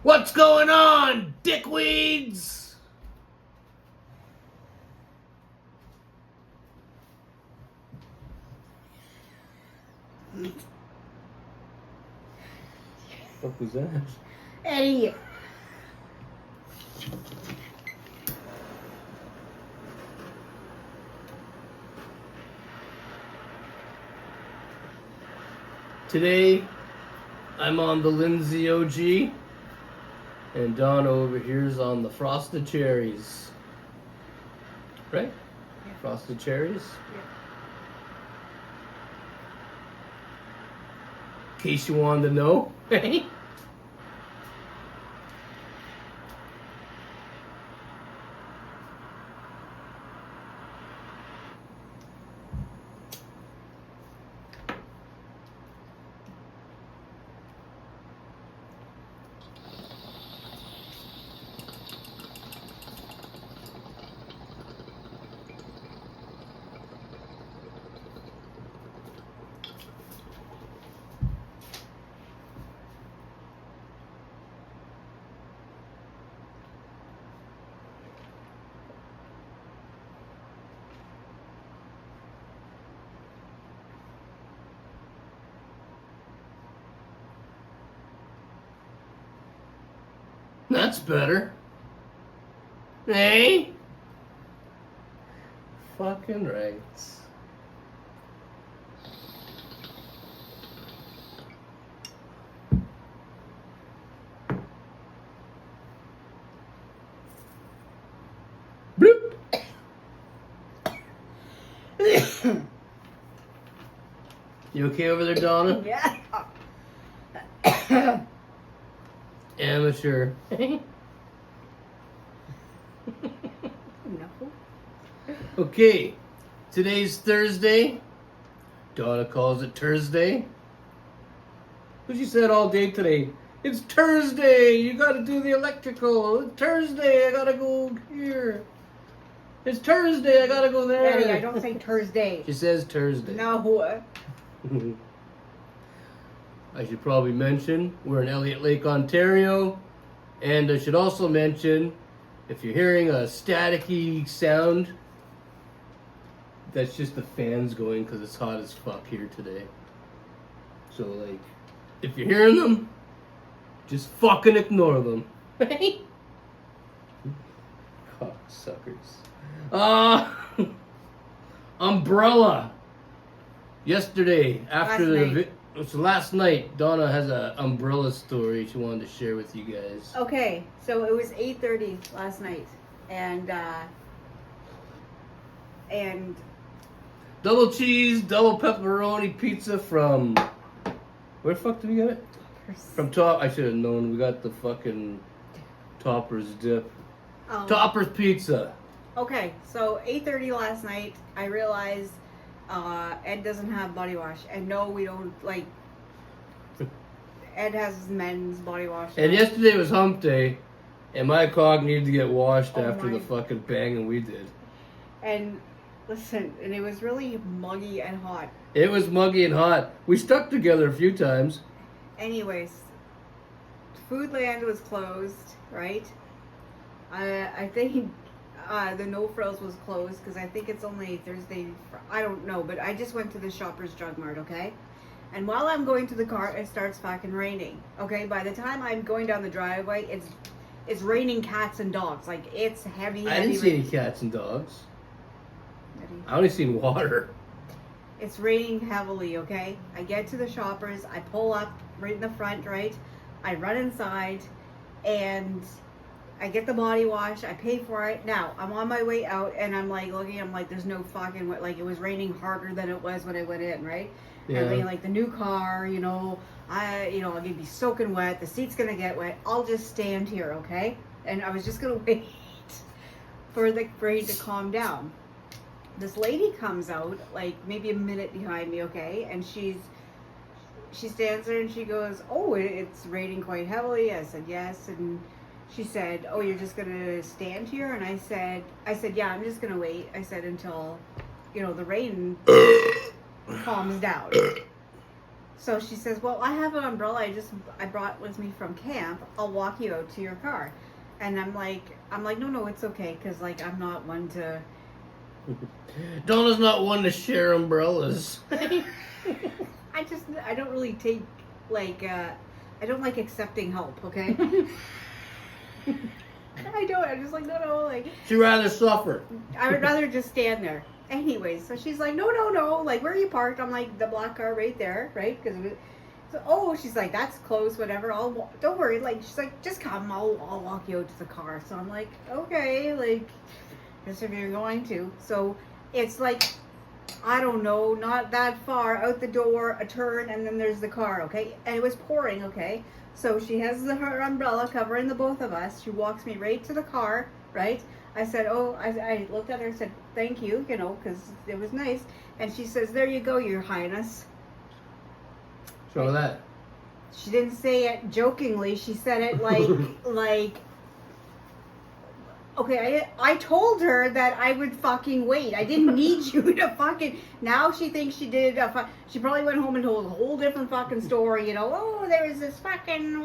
What's going on, dickweeds? What was that? Hey. Today, I'm on the Lindsay OG, and Donna over here is on the Frosted Cherries. Right? Yeah. Frosted Cherries? Yeah. In case you wanted to know. That's better. Hey? Fucking right. Bloop. You okay over there, Donna? Yeah. Amateur. No. Okay, today's Thursday. Donna calls it Thursday. But she said all day today, it's Thursday, you gotta do the electrical. It's Thursday, I gotta go here. It's Thursday, I gotta go there. Daddy, I don't say Thursday. She says Thursday. No. I should probably mention we're in Elliot Lake, Ontario. And I should also mention, if you're hearing a staticky sound, that's just the fans going because it's hot as fuck here today. So, like, if you're hearing them, just fucking ignore them. Cocksuckers. Umbrella. Yesterday, after last night, Donna has an umbrella story she wanted to share with you guys. Okay, so it was 8:30 last night, and Double cheese, double pepperoni pizza from... Where the fuck did we get it? From Top... I should have known. We got the fucking Topper's dip. Topper's Pizza. Okay, so 8:30 last night, I realized Ed doesn't have body wash. And no, we don't, like... Ed has men's body wash. And yesterday was hump day, and my cock needed to get washed after my. the fucking banging we did. And... Listen, and it was really muggy and hot. It was muggy and hot. We stuck together a few times. Anyways, Foodland was closed, right? I think the No Frills was closed because I think it's only Thursday. I don't know, but I just went to the Shoppers Drug Mart, okay? And while I'm going to the car, it starts fucking raining. Okay, by the time I'm going down the driveway, it's raining cats and dogs. Like it's heavy. I didn't see any cats and dogs. I only seen water. It's raining heavily, okay? I get to the Shoppers, I pull up right in the front, right? I run inside, and I get the body wash, I pay for it. Now, I'm on my way out, and I'm like looking, I'm like, there's no fucking, like it was raining harder than it was when I went in, right? Yeah. And like the new car, I'm gonna be soaking wet, the seat's gonna get wet, I'll just stand here, okay? And I was just gonna wait for the rain to calm down. This lady comes out, like maybe a minute behind me, okay? And she stands there and she goes, "Oh, it's raining quite heavily." I said, "Yes." And she said, "Oh, you're just gonna stand here?" And I said, "Yeah, I'm just gonna wait." I said, until, the rain calms down. So she says, well, I have an umbrella I brought with me from camp. I'll walk you out to your car. And I'm like, no, it's okay. Because, like, I'm not one to... Donna's not one to share umbrellas. I don't really take, like, I don't like accepting help, okay? I don't. I'm just like, no, like... She'd rather suffer. I would rather just stand there. Anyways, so she's like, no, like, where are you parked? I'm like, the black car right there, right? Because she's like, that's close, whatever. Don't worry. Like, she's like, just come. I'll walk you out to the car. So I'm like, okay, like, guess if you're going to. So it's like, I don't know, not that far out the door, a turn, and then there's the car, okay? And it was pouring, okay? So she has her umbrella covering the both of us. She walks me right to the car, right? I said, I looked at her and said, thank you, because it was nice. And she says, there you go, Your Highness. Show that. She didn't say it jokingly. She said it like, okay, I told her that I would fucking wait. I didn't need you to fucking... Now she thinks she did she probably went home and told a whole different fucking story, oh, there was this fucking,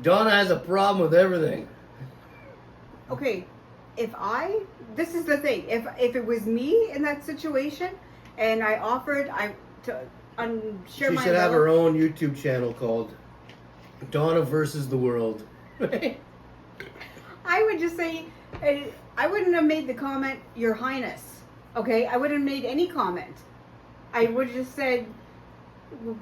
Donna has a problem with everything. Okay, this is the thing. If it was me in that situation, and I offered, share she my... should have her own YouTube channel called Donna versus the World. I would just say, I wouldn't have made the comment, Your Highness. Okay, I wouldn't have made any comment. I would have just said,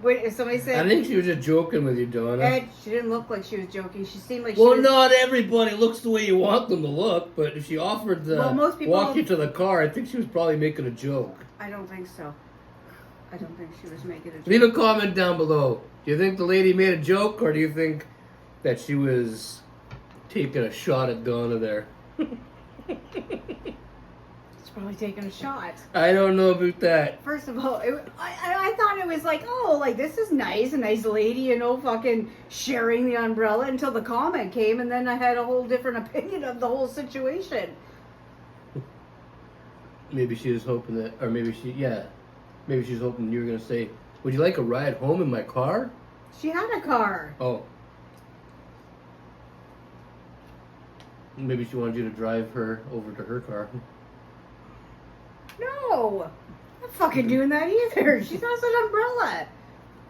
if somebody said... I think she was just joking with you, Donna. She didn't look like she was joking. She seemed like well, not everybody looks the way you want them to look, but if she offered to most people walk you to the car, I think she was probably making a joke. I don't think so. I don't think she was making a joke. Leave a comment down below. Do you think the lady made a joke, or do you think that she was taking a shot at Donna there? It's probably taking a shot. I don't know about that. First of all, I thought it was like, this is nice, a nice lady, fucking sharing the umbrella, until the comment came, and then I had a whole different opinion of the whole situation. Maybe she was hoping that, or maybe she's hoping you were going to say, would you like a ride home in my car? She had a car. Oh. Maybe she wanted you to drive her over to her car. No, I'm not fucking doing that either. She's got an umbrella.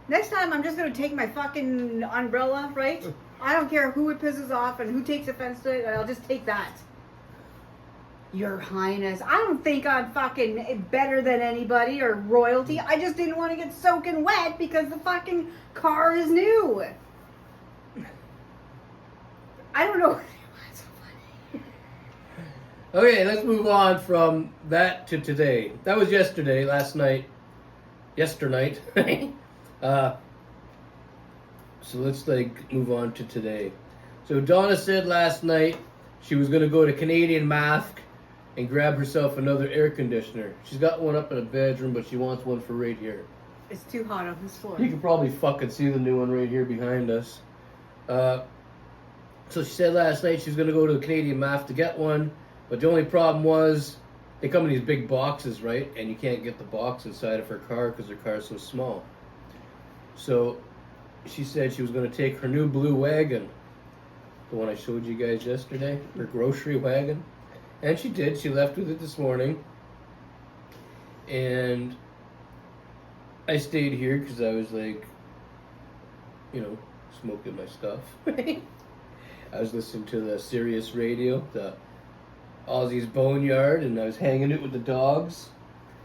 Next time, I'm just going to take my fucking umbrella, right? I don't care who it pisses off and who takes offense to it, and I'll just take that. Your Highness. I don't think I'm fucking better than anybody or royalty. I just didn't want to get soaking wet because the fucking car is new. I don't know. Okay, let's move on from that to today. That was yesterday, last night. Yesternight. So let's move on to today. So Donna said last night she was going to go to Canadian Mask and grab herself another air conditioner. She's got one up in a bedroom, but she wants one for right here. It's too hot on this floor. You can probably fucking see the new one right here behind us. So she said last night she was going to go to the Canadian Mask to get one. But the only problem was, they come in these big boxes, right? And you can't get the box inside of her car because her car is so small. So she said she was going to take her new blue wagon, the one I showed you guys yesterday, her grocery wagon. And she did. She left with it this morning. And I stayed here because I was smoking my stuff. I was listening to the Sirius radio, the Aussie's Boneyard, and I was hanging it with the dogs,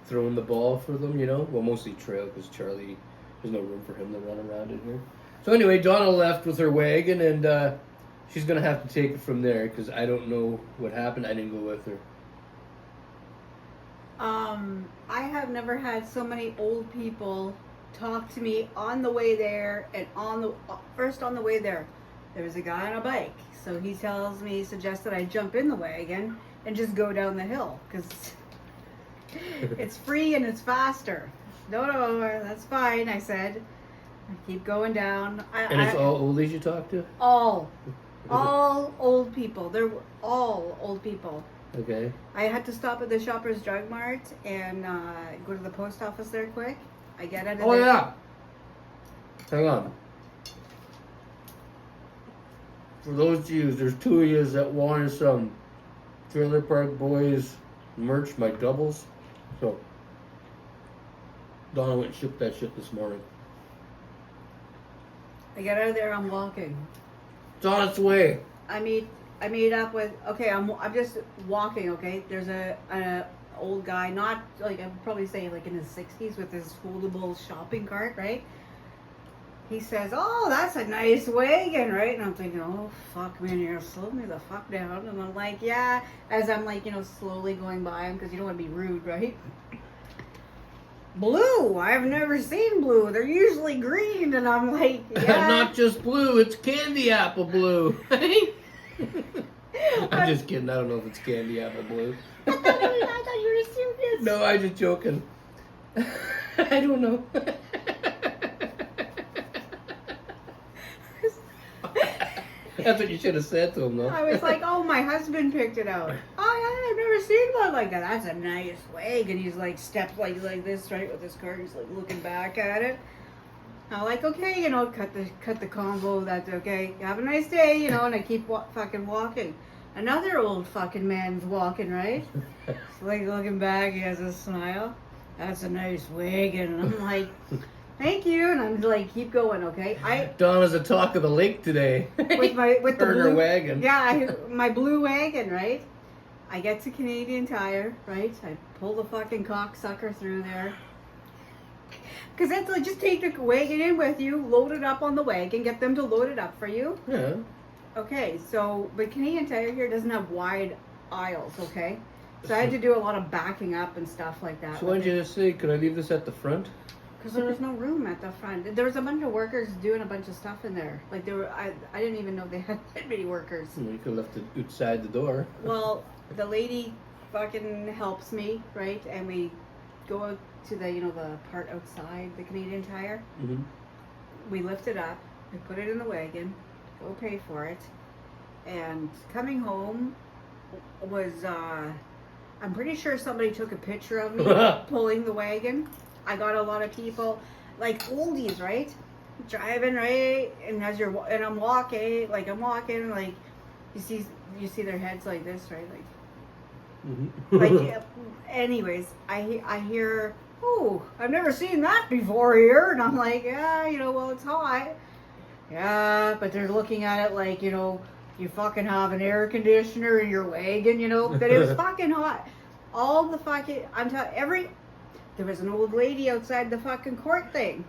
throwing the ball for them, Well, mostly Trail, because Charlie, there's no room for him to run around in here. So anyway, Donna left with her wagon, and she's going to have to take it from there, because I don't know what happened. I didn't go with her. I have never had so many old people talk to me on the way there, and first on the way there was a guy on a bike. So he suggests that I jump in the wagon and just go down the hill because it's free and it's faster. No, that's fine, I said. I keep going down. It's all oldies you talk to? All old people. They're all old people. Okay. I had to stop at the Shoppers Drug Mart and go to the post office there quick. I get out of Oh there. yeah. Hang on. For those of you, there's 2 of you that wanted some Trailer Park Boys merch, my doubles. So Donna went and shipped that shit this morning. I get out of there. I'm walking. It's on its way. I meet up with. Okay, I'm just walking. Okay, there's a old guy, not like I'd probably say like in his 60s, with his foldable shopping cart, right? He says, "Oh, that's a nice wagon," right? And I'm thinking, "Oh, fuck, man, you're gonna slow me the fuck down." And I'm like, "Yeah," as I'm like, slowly going by him because you don't want to be rude, right? Blue. I've never seen blue. They're usually green, and I'm like, "Yeah." Not just blue, it's candy apple blue. I'm just kidding. I don't know if it's candy apple blue. I thought you were serious. No, I'm just joking. I don't know. That's what you should have said to him, though. I was like, "Oh, my husband picked it out." "Oh, yeah, I've never seen one like that. That's a nice wagon." He's like stepped like this, right, with his cart. He's like looking back at it. I'm like, "Okay, cut the convo. That's okay. Have a nice day, And I keep fucking walking. Another old fucking man's walking, right? He's like looking back. He has a smile. "That's a nice wagon." And I'm like, "Thank you," and I'm like, keep going, okay? Donna's the talk of the lake today. with the Her blue wagon. Yeah, my blue wagon, right? I get to Canadian Tire, right? I pull the fucking cocksucker through there. Because that's like, just take the wagon in with you, load it up on the wagon, get them to load it up for you. Yeah. Okay, but Canadian Tire here doesn't have wide aisles, okay? So I had to do a lot of backing up and stuff like that. So why did you just say, could I leave this at the front? Because there was no room at the front. There was a bunch of workers doing a bunch of stuff in there. Like I didn't even know they had that many workers. You could have left it outside the door. Well, the lady fucking helps me, right? And we go to the part outside the Canadian Tire. Mm-hmm. We lift it up. We put it in the wagon. Go pay for it. And coming home was, I'm pretty sure somebody took a picture of me pulling the wagon. I got a lot of people, like oldies, right? Driving, right? And I'm walking, like you see their heads like this, right? Like, Mm-hmm. like, anyways, I hear, "Oh, I've never seen that before here," and I'm like, "Yeah, well, it's hot." "Yeah, but they're looking at it like, you fucking have an air conditioner in your wagon, that it's fucking hot. All the fucking, there was an old lady outside the fucking court thing.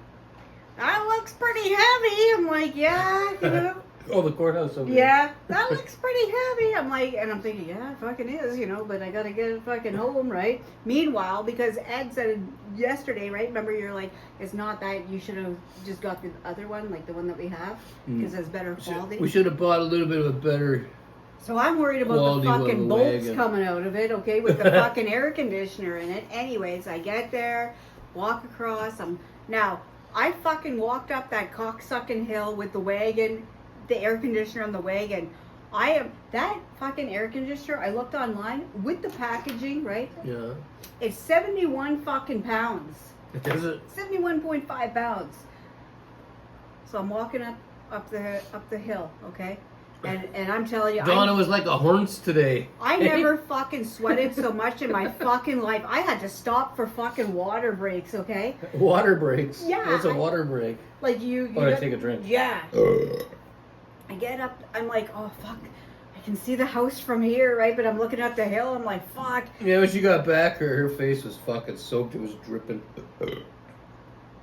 "That looks pretty heavy." I'm like, "Yeah, Oh, the courthouse over yeah, that looks pretty heavy." I'm like, and I'm thinking, yeah, it fucking is, but I gotta get it fucking home, right? Meanwhile, because Ed said yesterday, right? Remember, you're like, it's not that, you should have just got the other one, like the one that we have, because it's better quality. We should have bought a little bit of a better. So I'm worried about Quality the fucking one, bolts wagon. coming out of it, okay, with the fucking air conditioner in it. Anyways, I get there, walk across. Now, I fucking walked up that cocksucking hill with the wagon, the air conditioner on the wagon. That fucking air conditioner, I looked online with the packaging, right? Yeah. It's 71 fucking pounds. Is it? 71.5 pounds. So I'm walking up the hill, okay? And I'm telling you, Donna was like a horse today. I never fucking sweated so much in my fucking life. I had to stop for fucking water breaks, okay? Water breaks. Yeah, What's a water break? Like you I take a drink. Yeah. I get up, I'm like, "Oh fuck, I can see the house from here," right? But I'm looking up the hill, I'm like, "Fuck." Yeah, when she got back, her face was fucking soaked. It was dripping.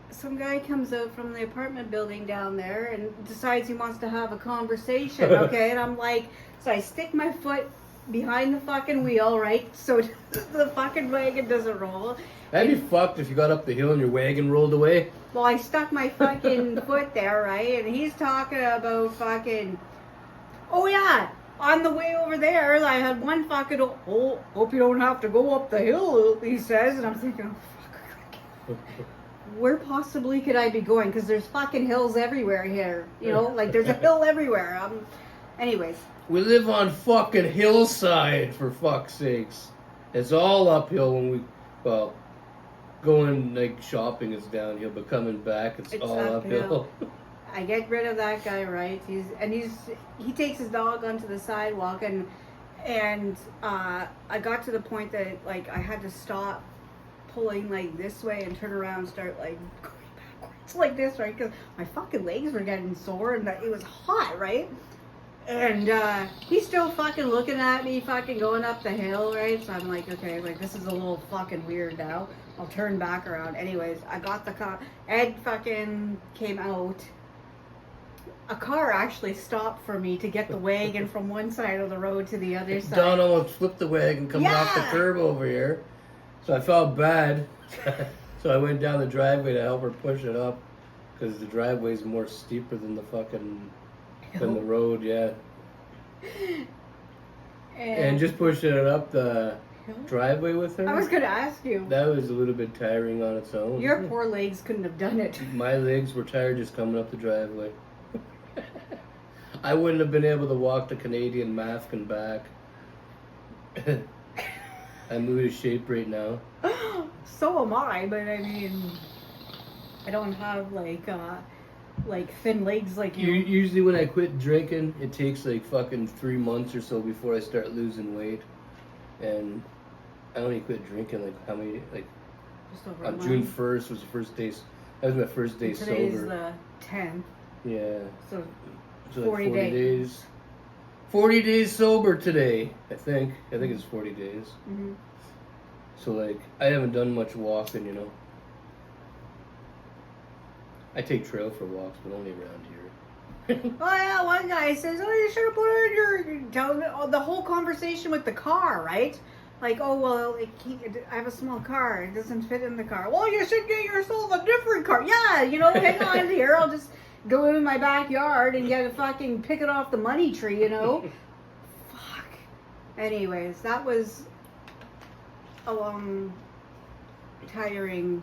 Some guy comes out from the apartment building down there and decides he wants to have a conversation, okay? And I'm like, so I stick my foot behind the fucking wheel, right? So the fucking wagon doesn't roll. That'd be fucked if you got up the hill and your wagon rolled away. Well, I stuck my fucking foot there, right? And he's talking about fucking, oh yeah, on the way over there, I had one fucking, hope you don't have to go up the hill, he says. And I'm thinking, oh, fuck. Where possibly could I be going? Because there's fucking hills everywhere here. Like there's a hill everywhere. Anyways. We live on fucking Hillside, for fuck's sakes. It's all uphill when going like shopping is downhill, but coming back it's all uphill. I get rid of that guy, right? He takes his dog onto the sidewalk, and I got to the point that like I had to stop pulling like this way and turn around and start like going backwards like this, right? Because my fucking legs were getting sore and it was hot, right? And he's still fucking looking at me, fucking going up the hill, right? So I'm like, okay, like this is a little fucking weird now. I'll turn back around. Anyways, I got the car. Ed fucking came out. A car actually stopped for me to get the wagon from one side of the road to the other side. Don almost flipped the wagon coming off the curb over here. So I felt bad. So I went down the driveway to help her push it up. Because the driveway's more steeper than the than the road, yeah. And just pushing it up the driveway with her. I was going to ask you. That was a little bit tiring on its own. Your poor legs couldn't have done it. My legs were tired just coming up the driveway. I wouldn't have been able to walk the Canadian Math and back. I'm out of shape right now. So am I, but I mean, I don't have like thin legs like you. Usually when I quit drinking, it takes like fucking 3 months or so before I start losing weight. And I only quit drinking like how many, like just over on June 1st was the first day. That was my first day sober. Today's the 10th. Yeah. So 40 like 40 days. 40 days sober today, I think. I think it's 40 days. Mm-hmm. So, like, I haven't done much walking, you know. I take trail for walks, but only around here. Oh, yeah, one guy says, oh, you should have put it in the whole conversation with the car, right? Like, oh, well, I have a small car. It doesn't fit in the car. Well, you should get yourself a different car. Yeah, you know, hang on here. I'll just go in my backyard and get a fucking pick it off the money tree, you know? Fuck. Anyways, that was a long, tiring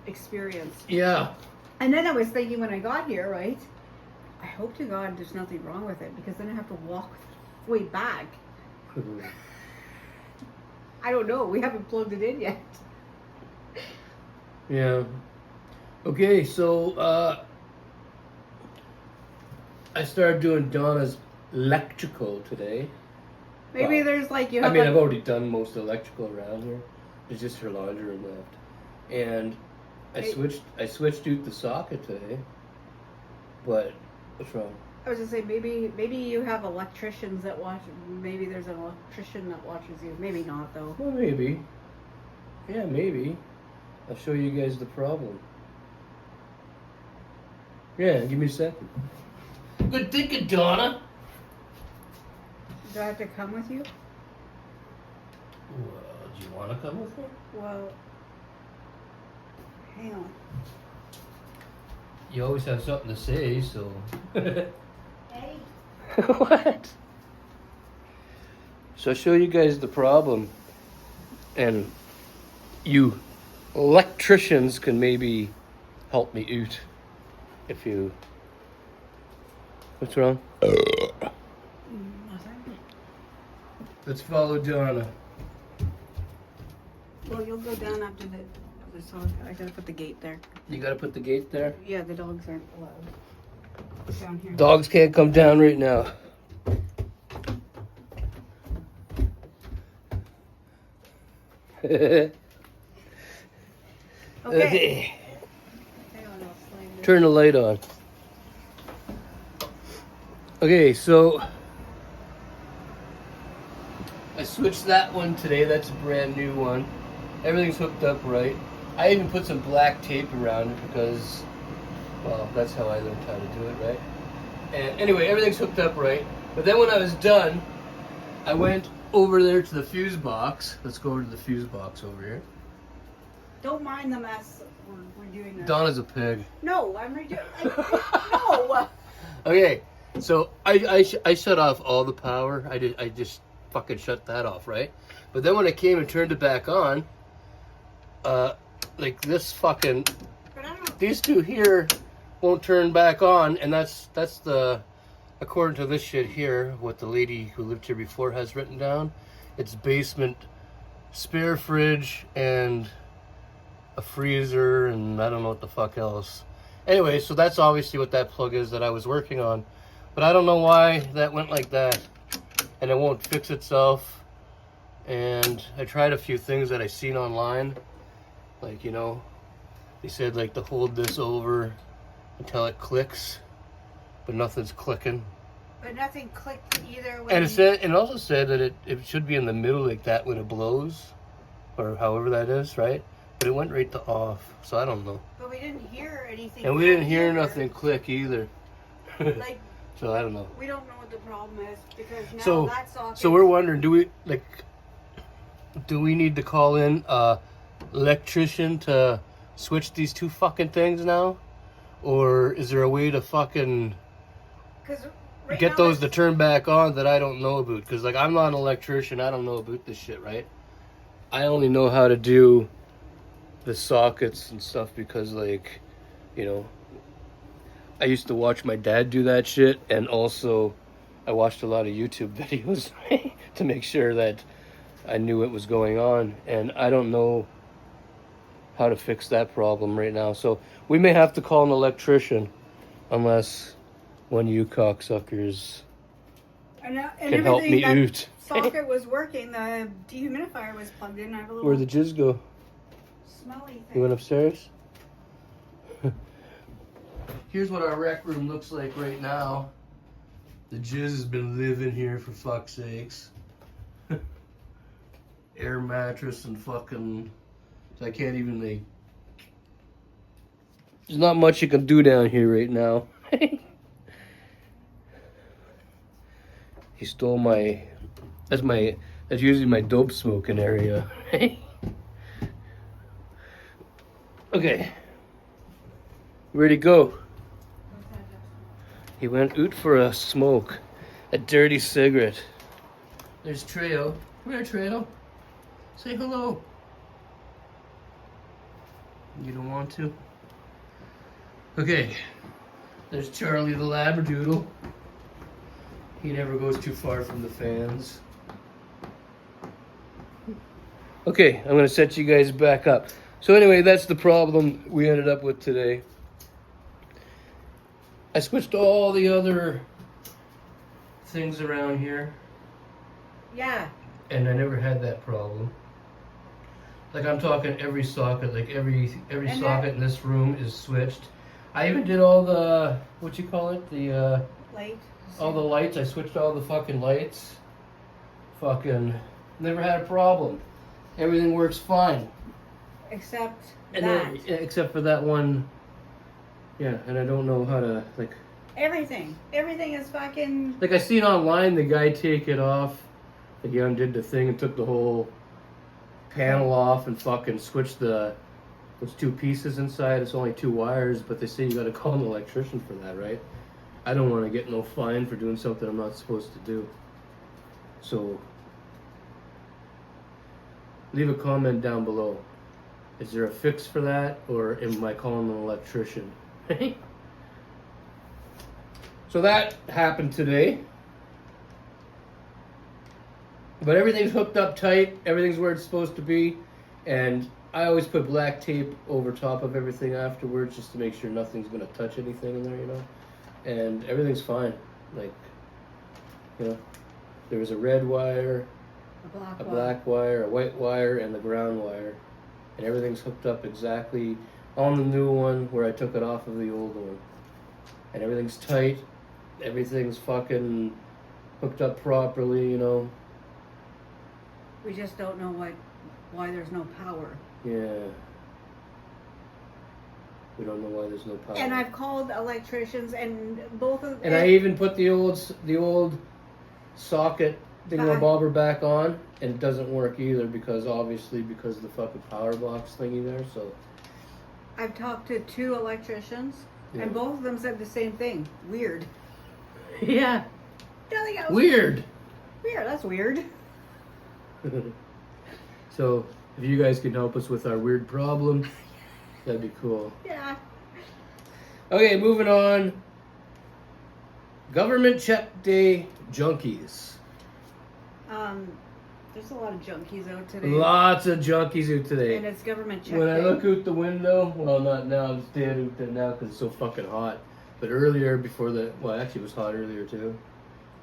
experience. Yeah. And then I was thinking when I got here, right? I hope to God there's nothing wrong with it, because then I have to walk way back. I don't know. We haven't plugged it in yet. Yeah. Okay, so I started doing Donna's electrical today. Maybe there's like I've already done most of the electrical around here. There's just her laundry room left, and I switched out the socket today. But what's wrong? I was just saying maybe you have electricians that watch. Maybe there's an electrician that watches you. Maybe not though. Well, maybe. Yeah, maybe. I'll show you guys the problem. Yeah, give me a second. Good thinking, Donna. Do I have to come with you? Well, do you want to come with me? Well, hang on. You always have something to say, so. Hey. What? So I'll show you guys the problem, and you electricians can maybe help me out if you. What's wrong? Let's follow Donna. Well, you'll go down after the song. I gotta put the gate there. You gotta put the gate there? Yeah, the dogs aren't allowed down here. Dogs can't come down right now. Okay. Hang on, I'll slide this. Turn the light on. Okay, so I switched that one today. That's a brand new one. Everything's hooked up right. I even put some black tape around it because, well, that's how I learned how to do it, right? And anyway, everything's hooked up right. But then when I was done, I went over there to the fuse box. Let's go over to the fuse box over here. Don't mind the mess. We're doing this. Donna's a pig. No, I'm redoing. No. Okay, so I shut off all the power. I just fucking shut that off, right? But then when I came and turned it back on, like this fucking, these two here won't turn back on, and that's the, according to this shit here, what the lady who lived here before has written down. It's basement spare fridge and a freezer and I don't know what the fuck else. Anyway, so that's obviously what that plug is that I was working on. But I don't know why that went like that. And it won't fix itself. And I tried a few things that I seen online. Like, you know, they said like to hold this over until it clicks. But nothing's clicking. But nothing clicked either. And it also said that it should be in the middle like that when it blows. Or however that is, right? But it went right to off, so I don't know. But we didn't hear anything. And we didn't hear nothing click either. Like, so I don't know. we don't know what the problem is because now that socket. So we're wondering, do we need to call in a electrician to switch these two fucking things now? Or is there a way to fucking get those to turn back on that I don't know about? Because like I'm not an electrician, I don't know about this shit, right? I only know how to do the sockets and stuff because, like, you know, I used to watch my dad do that shit, and also I watched a lot of YouTube videos to make sure that I knew what was going on, and I don't know how to fix that problem right now. So we may have to call an electrician unless one of you cocksuckers can help me out. Socket was working. The dehumidifier was plugged in. I have a little. Where'd the jizz go? Smelly thing. You went upstairs? Here's what our rec room looks like right now. The jizz has been living here for fuck's sakes. Air mattress and fucking... So I can't even like... There's not much you can do down here right now. He stole my... That's usually my dope smoking area. Okay. Where'd he go? He went out for a smoke. A dirty cigarette. There's Treo. Come here, Treo. Say hello. You don't want to? Okay. There's Charlie the Labradoodle. He never goes too far from the fans. Okay, I'm going to set you guys back up. So anyway, that's the problem we ended up with today. I switched all the other things around here. Yeah. And I never had that problem. Like I'm talking every socket, like every socket in this room is switched. I even did all the, what you call it? The, light. all the lights. I switched all the fucking lights. Fucking never had a problem. Everything works fine. Except except for that one. Yeah, and I don't know how to, like... Everything is fucking... Like, I seen online the guy take it off. Like, he undid the thing and took the whole panel off and fucking switched those two pieces inside. It's only two wires, but they say you gotta call an electrician for that, right? I don't want to get no fine for doing something I'm not supposed to do. So, leave a comment down below. Is there a fix for that, or am I calling an electrician? So that happened today. But everything's hooked up tight. Everything's where it's supposed to be. And I always put black tape over top of everything afterwards just to make sure nothing's going to touch anything in there, you know. And everything's fine. Like, you know, there was a red wire, a black wire, a white wire, and the ground wire. And everything's hooked up exactly on the new one where I took it off of the old one. And everything's tight. Everything's fucking hooked up properly, you know. We just don't know why there's no power. Yeah. We don't know why there's no power. And I've called electricians and both of them... And I even put the old socket thingamabobber back on, and it doesn't work either because of the fucking power box thingy there, so... I've talked to 2 electricians, and both of them said the same thing. Weird. Yeah. Weird. Weird, that's weird. So, if you guys can help us with our weird problem, that'd be cool. Yeah. Okay, moving on. Government check day junkies. There's a lot of junkies out today. Lots of junkies out today. And it's government check When I day. look out the window, well, not now, it's dead out there now because it's so fucking hot. But earlier, well, actually it was hot earlier too.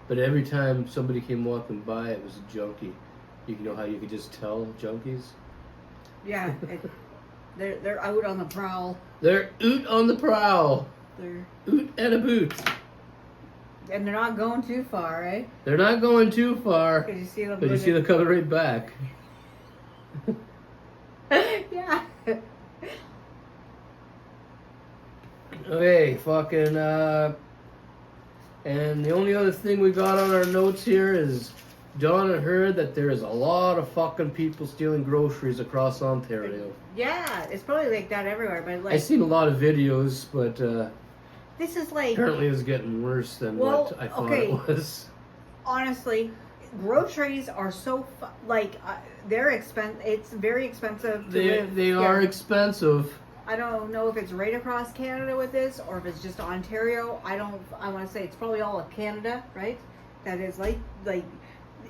But every time somebody came walking by, it was a junkie. You know how you could just tell junkies? Yeah, they're out on the prowl. They're out on the prowl. They're Oot and a boot. and they're not going too far, right? They're not going too far. Because you see them. But you see them coming right back. Yeah. Okay, fucking, and the only other thing we got on our notes here is Donna heard that there is a lot of fucking people stealing groceries across Ontario. Yeah, it's probably like that everywhere, but like I've seen a lot of videos, but this is like apparently it's getting worse than what I thought it was. Honestly, groceries are so they're expensive. It's very expensive to live. They are expensive. I don't know if it's right across Canada with this or if it's just Ontario. I want to say it's probably all of Canada, right? That is like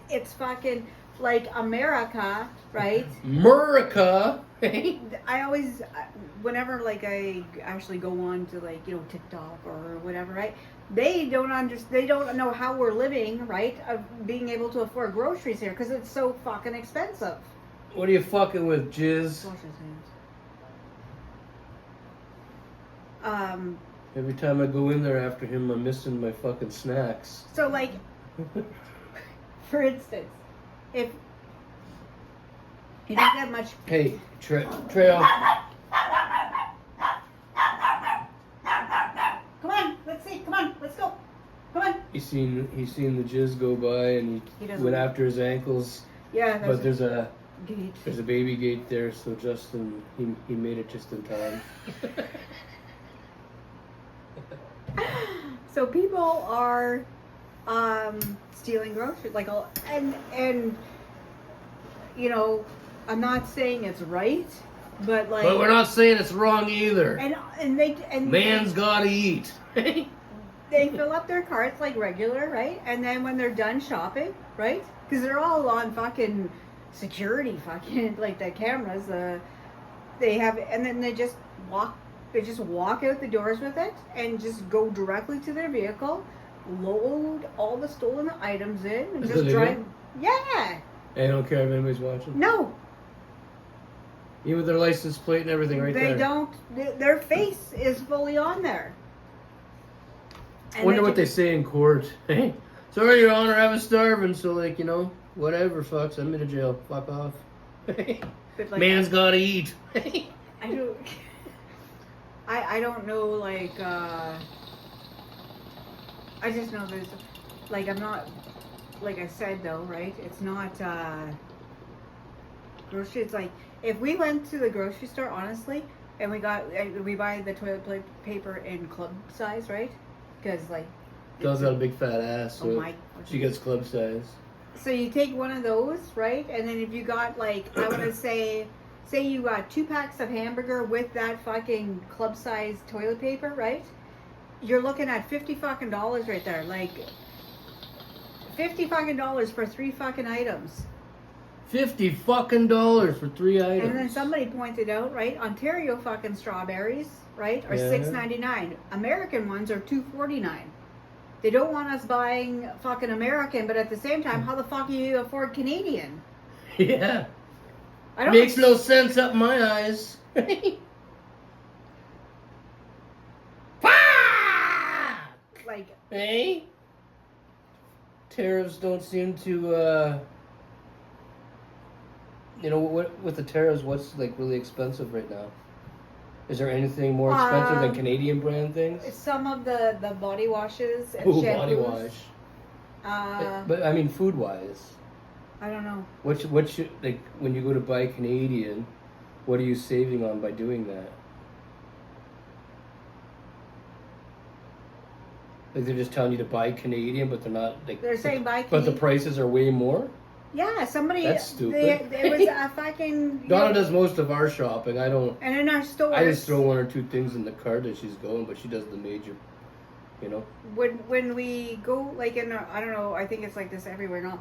it's fucking like America, right? America. I always, whenever like I actually go on to like TikTok or whatever, right? They don't know how we're living, right? Of being able to afford groceries here because it's so fucking expensive. What are you fucking with, Jizz? Wash his hands. Every time I go in there after him, I'm missing my fucking snacks. So like, for instance, if you don't get much. Hey, Trail. Come on, let's see. Come on, let's go. Come on. He's seen the jizz go by and he went after his ankles. Yeah, but there's a gate. There's a baby gate there, so Justin he made it just in time. So people are stealing groceries, like and I'm not saying it's right, but like. But we're not saying it's wrong either. And man's gotta eat. They fill up their carts like regular, right? And then when they're done shopping, right? Because they're all on fucking security, fucking like the cameras. They have, and then they just walk out the doors with it and just go directly to their vehicle, load all the stolen items in, and just drive. Yeah. They don't care if anybody's watching. No. Even with their license plate and everything, right there. They don't. Their face is fully on there. I wonder what they say in court. Hey, sorry, Your Honor, I was starving, so whatever, fucks, I'm in a jail. Fuck off. Man's gotta eat. I don't know, I just know there's, I'm not, like I said though, right? It's not, groceries, if we went to the grocery store, honestly, and we buy the toilet paper in club size, right? Because, Doll's got a big fat ass, so she gets club size. So you take one of those, right? And then if you got, I want to say you got 2 packs of hamburger with that fucking club size toilet paper, right? You're looking at $50 fucking right there. $50 fucking for 3 fucking items. $50 fucking for 3 items. And then somebody pointed out, right? Ontario fucking strawberries, right, are $6.99. American ones are $2.49. They don't want us buying fucking American, but at the same time, how the fuck do you afford Canadian? Yeah. Makes no sense up my eyes. Hey? Tariffs don't seem to, with the tariffs, what's really expensive right now? Is there anything more expensive than Canadian brand things? Some of the body washes and shampoos. Body wash. But I mean, food wise. I don't know. What should when you go to buy Canadian, what are you saving on by doing that? They're just telling you to buy Canadian, but they're not They're saying buy Canadian. But the prices are way more? Yeah, somebody. That's stupid. It was a fucking. Donna does most of our shopping. I don't. And in our stores. I just throw 1 or 2 things in the cart as she's going, but she does the major. When we go in our, I don't know, I think it's like this everywhere now.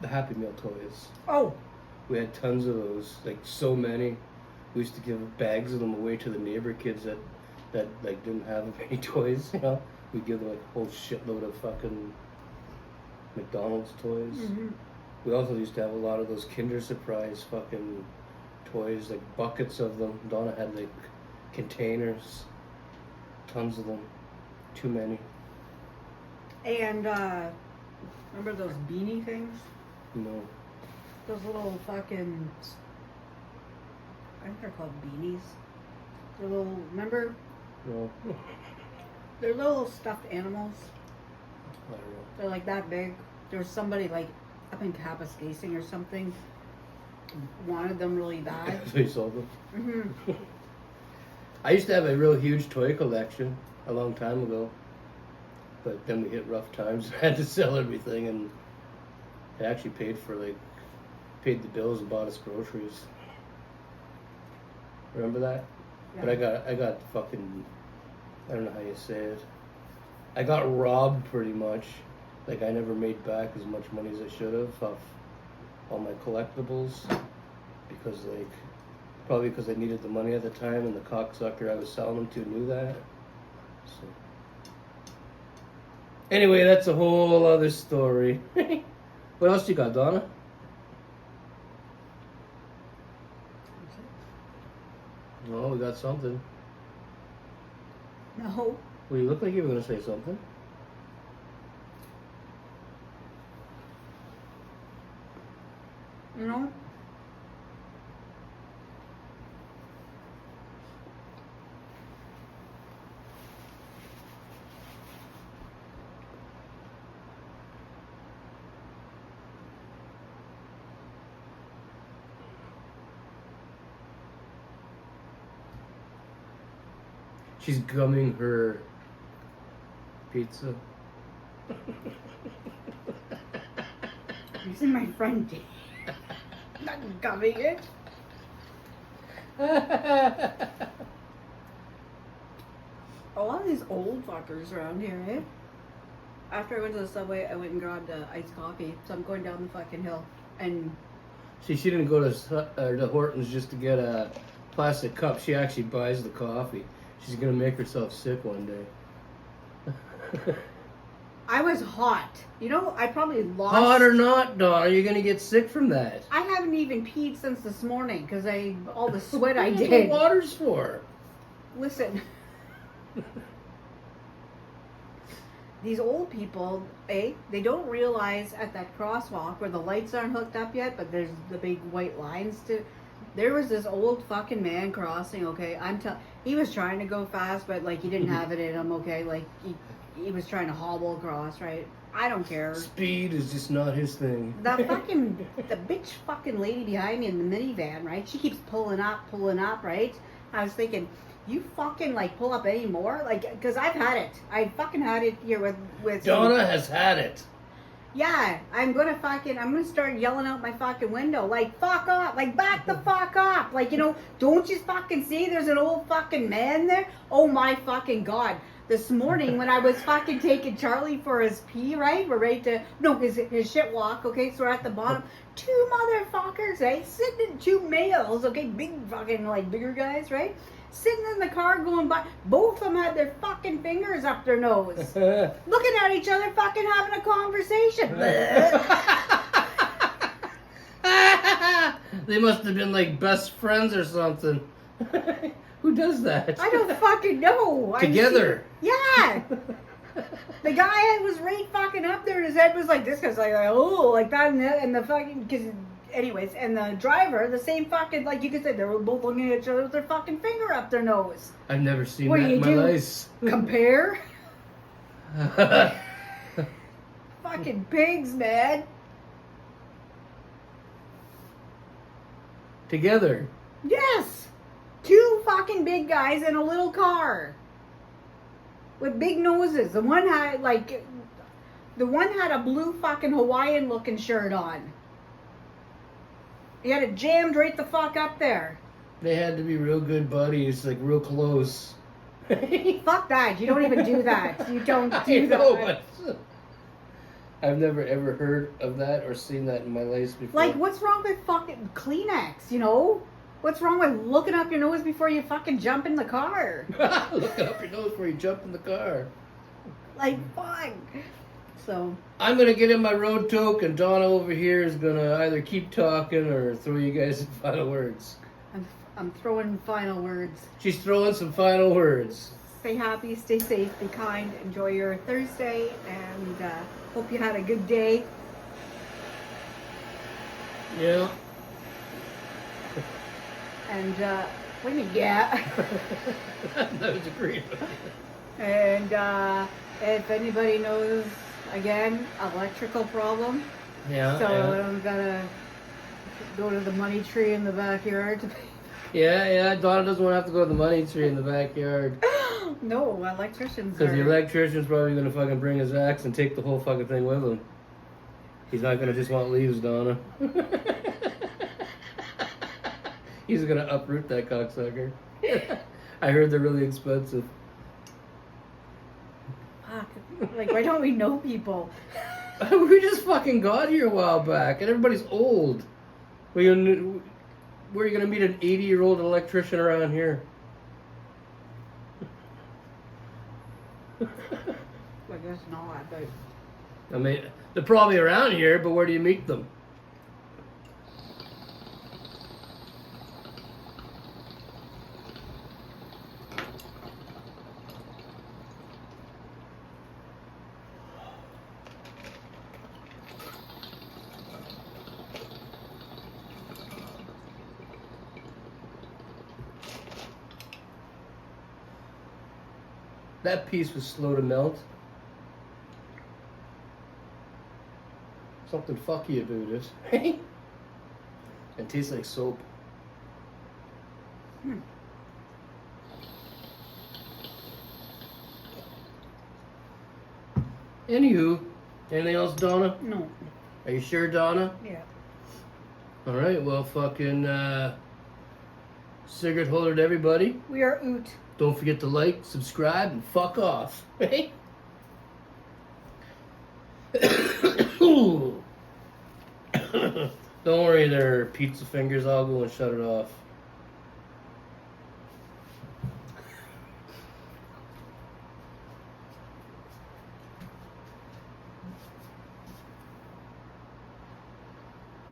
the Happy Meal toys. Oh, We had tons of those, like so many. We used to give bags of them away to the neighbor kids that like didn't have any toys. You know, we'd give them like a whole shitload of fucking McDonald's toys. mm-hmm. We also used to have a lot of those Kinder Surprise fucking toys, like buckets of them. Donna had like containers, tons of them, too many. And remember those beanie things? No. Those little fucking, I think they're called beanies. They're little, remember? No. They're little stuffed animals. I don't know. They're like that big. There was somebody like up in Kapuskasing or something wanted them really bad. So you sold them? Mm-hmm. I used to have a real huge toy collection a long time ago, but then we hit rough times. I had to sell everything, and it actually paid the bills and bought us groceries. Remember that? Yeah. But I got fucking, I don't know how you say it. I got robbed pretty much. Like I never made back as much money as I should have off all my collectibles, because probably because I needed the money at the time, and the cocksucker I was selling them to knew that. So anyway, that's a whole other story. What else you got, Donna? Oh, we got something. No. Well, you look like you were going to say something. You know? She's gumming her pizza. You see my friend not gumming it. A lot of these old fuckers around here, eh? After I went to the Subway, I went and grabbed iced coffee. So I'm going down the fucking hill. And See, she didn't go to Hortons just to get a plastic cup. She actually buys the coffee. She's going to make herself sick one day. I was hot. You know, I probably lost... Hot or not, Donna, you're going to get sick from that. I haven't even peed since this morning because all the sweat I That's what did. water's for. Listen. These old people, they don't realize at that crosswalk where the lights aren't hooked up yet, but there's the big white lines to... There was this old fucking man crossing, okay? He was trying to go fast, but like he didn't have it in him, okay? Like he was trying to hobble across, right? I don't care. Speed is just not his thing. The bitch fucking lady behind me in the minivan, right? She keeps pulling up, right? I was thinking, you fucking like pull up any more? Like, cause I've had it. I fucking had it here with Donna has had it. Yeah, I'm gonna start yelling out my fucking window, like, fuck off, like, back the fuck off, like, you know, don't you fucking see there's an old fucking man there? Oh my fucking God. This morning when I was fucking taking Charlie for his pee, right? We're ready to, no, his shit walk, okay, so we're at the bottom. Two motherfuckers, eh? Sitting, two males, okay, big fucking, like, bigger guys, right? Sitting in the car going by. Both of them had their fucking fingers up their nose. Looking at each other fucking having a conversation. They must have been like best friends or something. Who does that? I don't fucking know. Together. Yeah. The guy was right fucking up there and his head was like this because like, oh, like that and the fucking, because anyways, and the driver, the same fucking, like you could say, they were both looking at each other with their fucking finger up their nose. I've never seen that in my life. Compare? Fucking pigs, man. Together. Yes. Two fucking big guys in a little car. With big noses. The one had a blue fucking Hawaiian looking shirt on. He had it jammed right the fuck up there. They had to be real good buddies, like real close. Fuck that. You don't even do that. You don't do that. Know, but I've never ever heard of that or seen that in my life before. Like, what's wrong with fucking Kleenex, you know? What's wrong with looking up your nose before you fucking jump in the car? Look up your nose before you jump in the car. Like, fuck. So, I'm gonna get in my road toke, and Donna over here is gonna either keep talking or throw you guys some final words. I'm throwing final words. She's throwing some final words. Stay happy, stay safe, be kind, enjoy your Thursday, and hope you had a good day. Yeah. And what do you get? That was agreed. And if anybody knows, again, electrical problem, Yeah. so yeah. I'm gonna go to the money tree in the backyard. Yeah. Donna doesn't want to have to go to the money tree in the backyard. No, electricians Because the are. electrician's probably going to fucking bring his axe and take the whole fucking thing with him. He's not going to just want leaves, Donna. He's going to uproot that cocksucker. I heard they're really expensive. Fuck. Like, why don't we know people? We just fucking got here a while back, and everybody's old. Where are you going to meet an 80-year-old electrician around here? I guess not, but I mean, they're probably around here, but where do you meet them? That piece was slow to melt. Something fucky about it. It tastes like soap. Anywho, anything else, Donna? no. Are you sure, Donna? Yeah. Alright, well, fucking, cigarette holder to everybody. We are oot. Don't forget to like, subscribe, and fuck off. Don't worry there, pizza fingers. I'll go and shut it off.